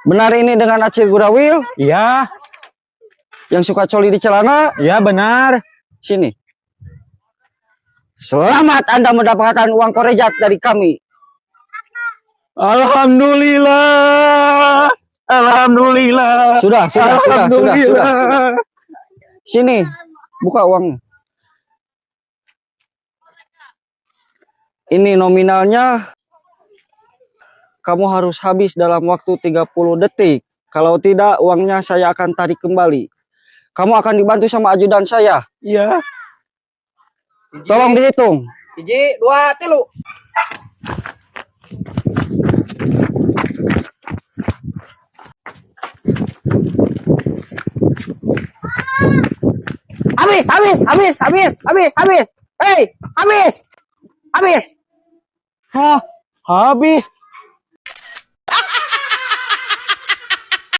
Benar ini dengan Acil Gurawil? Iya. Yang suka coli di celana? Iya benar. Sini. Selamat Anda mendapatkan uang korejat dari kami. Alhamdulillah. Alhamdulillah. Sudah. Sini, buka uangnya. Ini nominalnya. Kamu harus habis dalam waktu 30 detik. Kalau tidak, uangnya saya akan tarik kembali. Kamu akan dibantu sama ajudan saya. Iya. Tolong dihitung. 1, 2, 3. Habis. Hei, habis. Hah, habis.